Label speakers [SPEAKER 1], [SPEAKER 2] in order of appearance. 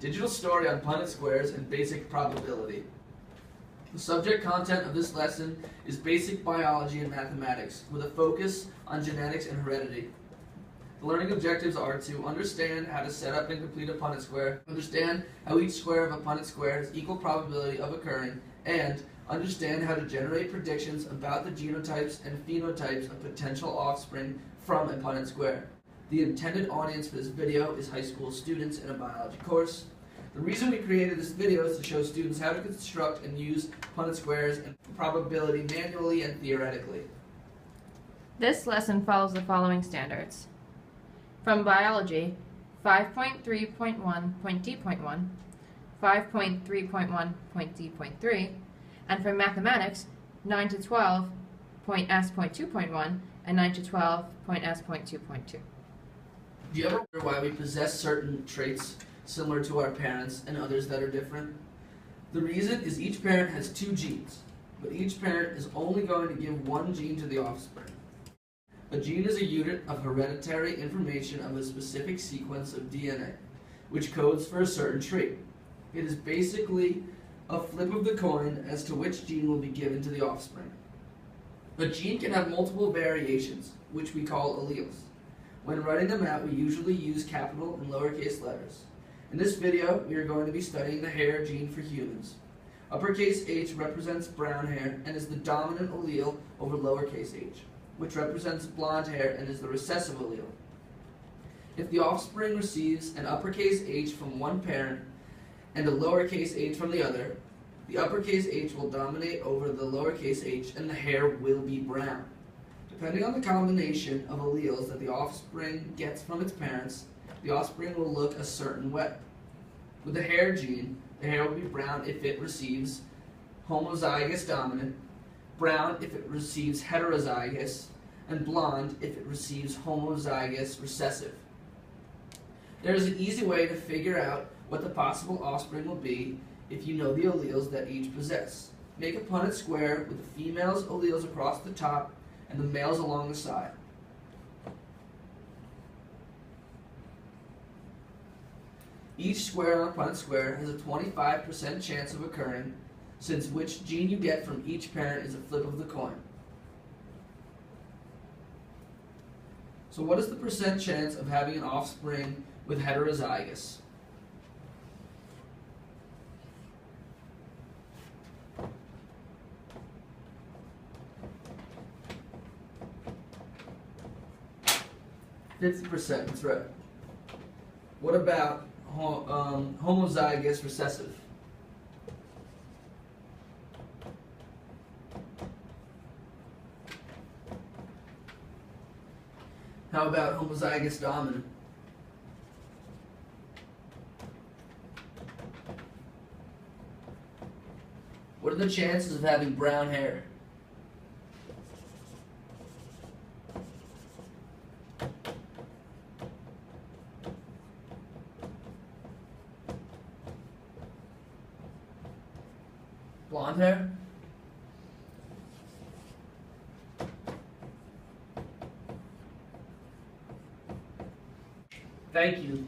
[SPEAKER 1] digital story on Punnett squares and basic probability. The subject content of this lesson is basic biology and mathematics, with a focus on genetics and heredity. The learning objectives are to understand how to set up and complete a Punnett square, understand how each square of a Punnett square has equal probability of occurring, and understand how to generate predictions about the genotypes and phenotypes of potential offspring from a Punnett square. The intended audience for this video is high school students in a biology course. The reason we created this video is to show students how to construct and use Punnett squares and probability manually and theoretically.
[SPEAKER 2] This lesson follows the following standards. From biology, 5.3.1.d.1, 5.3.1.d.3, and from mathematics, 9 to 12.s.2.1 and 9 to 12.s.2.2.
[SPEAKER 1] Do you ever wonder why we possess certain traits similar to our parents and others that are different? The reason is each parent has two genes, but each parent is only going to give one gene to the offspring. A gene is a unit of hereditary information of a specific sequence of DNA, which codes for a certain trait. It is basically a flip of the coin as to which gene will be given to the offspring. A gene can have multiple variations, which we call alleles. When writing them out, we usually use capital and lowercase letters. In this video, we are going to be studying the hair gene for humans. Uppercase H represents brown hair and is the dominant allele over lowercase h, which represents blonde hair and is the recessive allele. If the offspring receives an uppercase H from one parent and a lowercase h from the other, the uppercase H will dominate over the lowercase h and the hair will be brown. Depending on the combination of alleles that the offspring gets from its parents, the offspring will look a certain way. With the hair gene, the hair will be brown if it receives homozygous dominant, brown if it receives heterozygous, and blonde if it receives homozygous recessive. There is an easy way to figure out what the possible offspring will be if you know the alleles that each possess. Make a Punnett square with the female's alleles across the top and the males along the side. Each square on a Punnett square has a 25% chance of occurring, since which gene you get from each parent is a flip of the coin. So what is the percent chance of having an offspring with heterozygous? %, that's right. What about homozygous recessive? How about homozygous dominant? What are the chances of having brown hair? Blonde hair? Thank you.